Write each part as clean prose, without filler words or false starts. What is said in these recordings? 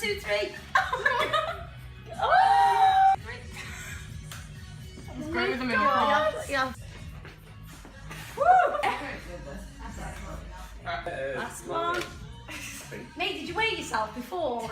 2, 3. Oh! Go with the middle part. Yeah. Last one. Mate, did you weigh yourself before?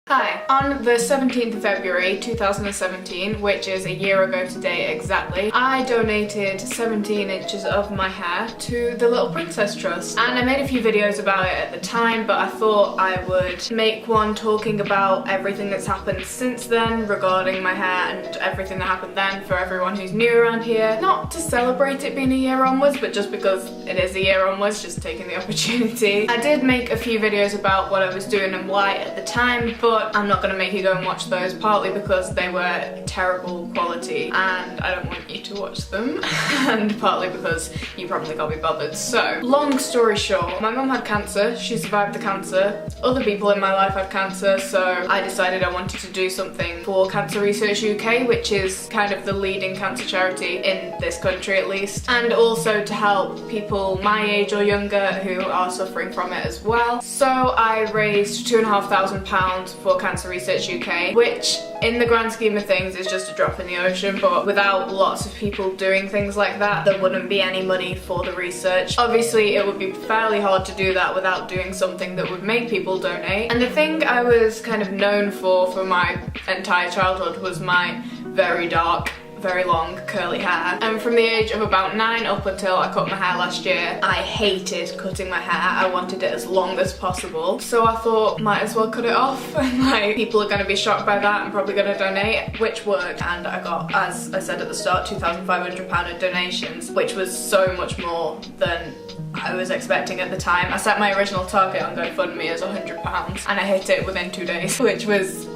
Hi. On the 17th of February 2017, which is a year ago today exactly, I donated 17 inches of my hair to the Little Princess Trust. And I made a few videos about it at the time, but I thought I would make one talking about everything that's happened since then regarding my hair and everything that happened then for everyone who's new around here. Not to celebrate it being a year onwards, but just because it is a year onwards, just taking the opportunity. I did make a few videos about what I was doing and why at the time, but I'm not going to make you go and watch those, partly because they were terrible quality and I don't want you to watch them, and partly because you probably can't be bothered. So, long story short, my mum had cancer, she survived the cancer, other people in my life had cancer, so I decided I wanted to do something for Cancer Research UK, which is kind of the leading cancer charity in this country at least, and also to help people my age or younger who are suffering from it as well. So I raised £2,500 for Cancer Research UK, which in the grand scheme of things is just a drop in the ocean, but without lots of people doing things like that, there wouldn't be any money for the research. Obviously, it would be fairly hard to do that without doing something that would make people donate. And the thing I was kind of known for my entire childhood was my very dark, very long curly hair, and from the age of about 9 up until I cut my hair last year, I hated cutting my hair. I wanted it as long as possible, so I thought might as well cut it off and like people are going to be shocked by that and probably going to donate, which worked. And I got, as I said at the start, £2,500 in donations, which was so much more than I was expecting at the time. I set my original target on GoFundMe as £100 and I hit it within 2 days, which was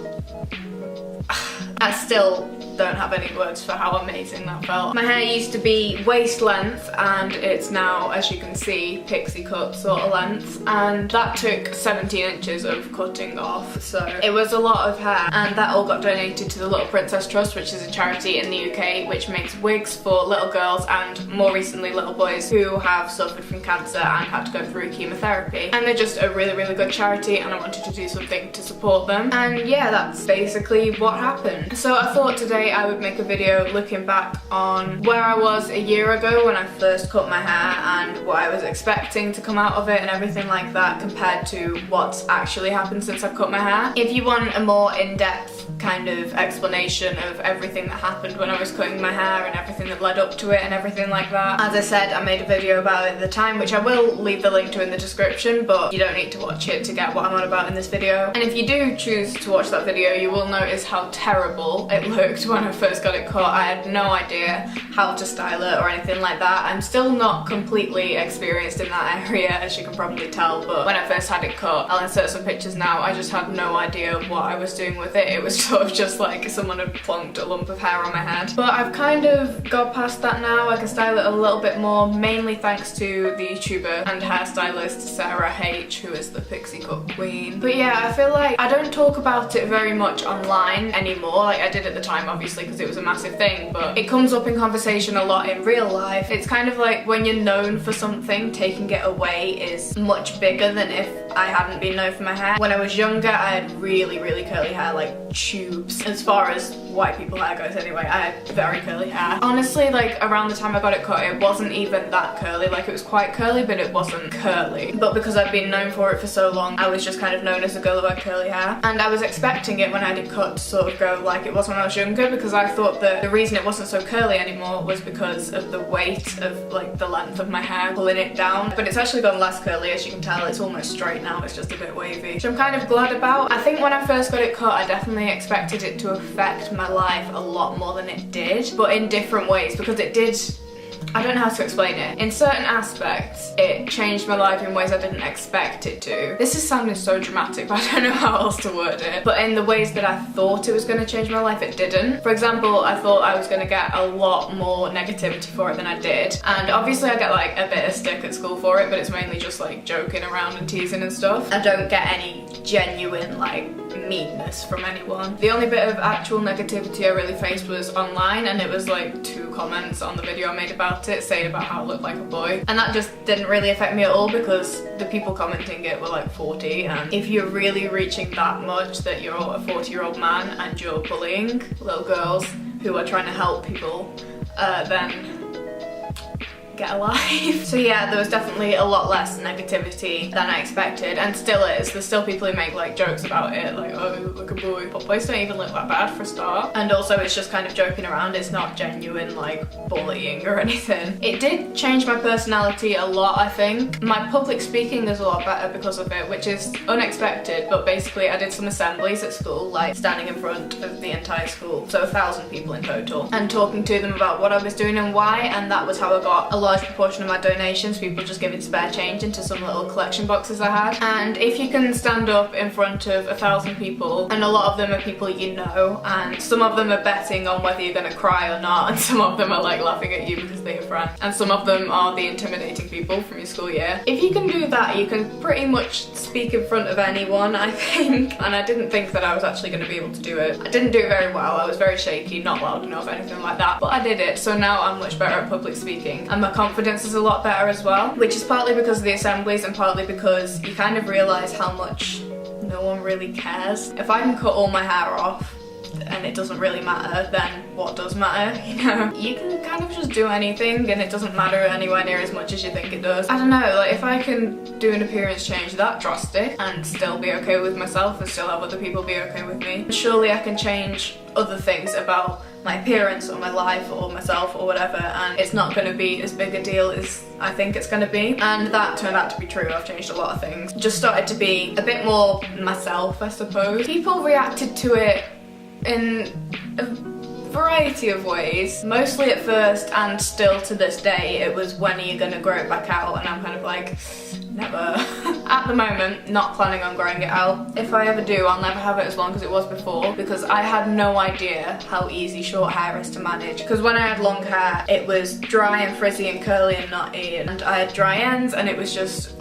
I still don't have any words for how amazing that felt. My hair used to be waist length and it's now, as you can see, pixie cut sort of length, and that took 17 inches of cutting off, so it was a lot of hair, and that all got donated to the Little Princess Trust, which is a charity in the UK which makes wigs for little girls and more recently little boys who have suffered from cancer and had to go through chemotherapy, and they're just a really good charity, and I wanted to do something to support them. And yeah, that's basically what happened. So I thought today I would make a video looking back on where I was a year ago when I first cut my hair and what I was expecting to come out of it and everything like that compared to what's actually happened since I've cut my hair. If you want a more in-depth kind of explanation of everything that happened when I was cutting my hair and everything that led up to it and everything like that, as I said, I made a video about it at the time, which I will leave the link to in the description, but you don't need to watch it to get what I'm on about in this video. And if you do choose to watch that video, you will notice how terrible it looked when I first got it cut. I had no idea how to style it or anything like that. I'm still not completely experienced in that area, as you can probably tell, but when I first had it cut, I'll insert some pictures now, I just had no idea what I was doing with it. It was sort of just like someone had plonked a lump of hair on my head. But I've kind of got past that now. I can style it a little bit more, mainly thanks to the YouTuber and hairstylist Sarah H, who is the pixie cut queen. But yeah, I feel like I don't talk about it very much online anymore, like I did at the time obviously because it was a massive thing, but it comes up in conversation a lot in real life. It's kind of like when you're known for something, taking it away is much bigger than if I hadn't been known for my hair. When I was younger, I had really curly hair, like tubes. As far as white people hair goes anyway, I had very curly hair. Honestly, like around the time I got it cut, it wasn't even that curly. Like it was quite curly, but it wasn't curly. But because I'd been known for it for so long, I was just kind of known as a girl who had curly hair. And I was expecting it when I had it cut to sort of go like it was when I was younger, because I thought that the reason it wasn't so curly anymore was because of the weight of like the length of my hair pulling it down. But it's actually gone less curly, as you can tell. It's almost straight now, it's just a bit wavy, which I'm kind of glad about. I think when I first got it cut, I definitely expected it to affect my life a lot more than it did, but in different ways, because it did. I don't know how to explain it. In certain aspects, it changed my life in ways I didn't expect it to. This is sounding so dramatic, but I don't know how else to word it. But in the ways that I thought it was going to change my life, it didn't. For example, I thought I was going to get a lot more negativity for it than I did. And obviously I get like a bit of stick at school for it, but it's mainly just like joking around and teasing and stuff. I don't get any genuine like meanness from anyone. The only bit of actual negativity I really faced was online, and it was like 2 comments on the video I made about it, saying about how it looked like a boy. And that just didn't really affect me at all because the people commenting it were like 40, and if you're really reaching that much that you're a 40-year-old man and you're bullying little girls who are trying to help people, then get a life. So yeah, there was definitely a lot less negativity than I expected, and still is. There's still people who make like jokes about it, like, oh, you look like a boy. But boys don't even look that bad for a start. And also it's just kind of joking around, it's not genuine like bullying or anything. It did change my personality a lot, I think. My public speaking is a lot better because of it, which is unexpected, but basically I did some assemblies at school, like standing in front of the entire school, so 1,000 people in total, and talking to them about what I was doing and why, and that was how I got a large proportion of my donations, people just giving spare change into some little collection boxes I had. And if you can stand up in front of 1,000 people, and a lot of them are people you know, and some of them are betting on whether you're gonna cry or not, and some of them are like laughing at you because they're your friend, and some of them are the intimidating people from your school year. If you can do that, you can pretty much speak in front of anyone, I think. And I didn't think that I was actually going to be able to do it. I didn't do it very well, I was very shaky, not loud enough, anything like that, but I did it. So now I'm much better at public speaking, and my confidence is a lot better as well, which is partly because of the assemblies and partly because you kind of realise how much no one really cares. If I can cut all my hair off and it doesn't really matter, then what does matter, you know? You can kind of just do anything and it doesn't matter anywhere near as much as you think it does. I don't know, like if I can do an appearance change that drastic and still be okay with myself and still have other people be okay with me, surely I can change other things about my appearance or my life or myself or whatever, and it's not going to be as big a deal as I think it's going to be. And that turned out to be true. I've changed a lot of things. Just started to be a bit more myself, I suppose. People reacted to it in a variety of ways. Mostly at first, and still to this day, it was, when are you gonna grow it back out? And I'm kind of like, never. At the moment, not planning on growing it out. If I ever do, I'll never have it as long as it was before, because I had no idea how easy short hair is to manage. Because when I had long hair, it was dry and frizzy and curly and knotty, and I had dry ends, and it was just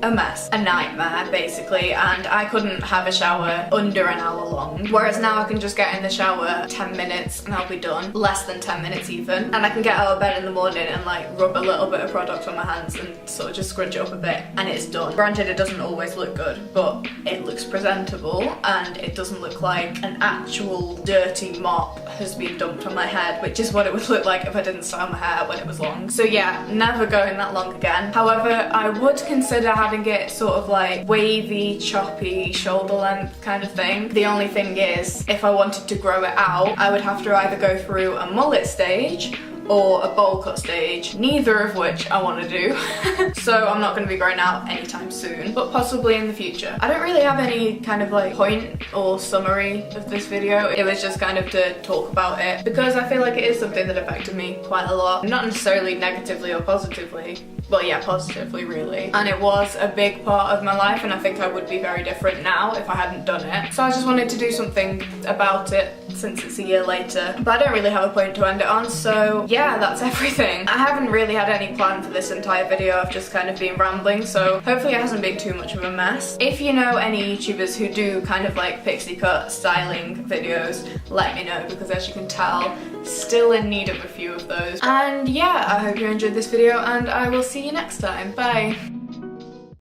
a mess, a nightmare basically, and I couldn't have a shower under an hour long. Whereas now I can just get in the shower 10 minutes and I'll be done. Less than 10 minutes even. And I can get out of bed in the morning and like rub a little bit of product on my hands and sort of just scrunch it up a bit and it's done. Granted, it doesn't always look good, but it looks presentable and it doesn't look like an actual dirty mop has been dumped on my head, which is what it would look like if I didn't style my hair when it was long. So yeah, never going that long again. However, I would consider having it sort of like wavy, choppy, shoulder length kind of thing. The only thing is, if I wanted to grow it out, I would have to either go through a mullet stage or a bowl cut stage, neither of which I want to do. So I'm not going to be growing out anytime soon, but possibly in the future. I don't really have any kind of like point or summary of this video. It was just kind of to talk about it because I feel like it is something that affected me quite a lot. Not necessarily negatively or positively, well yeah, positively really. And it was a big part of my life, and I think I would be very different now if I hadn't done it. So I just wanted to do something about it since it's a year later. But I don't really have a point to end it on, so yeah, that's everything. I haven't really had any plan for this entire video, I've just kind of been rambling, so hopefully it hasn't been too much of a mess. If you know any YouTubers who do kind of like pixie cut styling videos, let me know, because as you can tell, still in need of a few of those. And yeah, I hope you enjoyed this video and I will see you next time. Bye!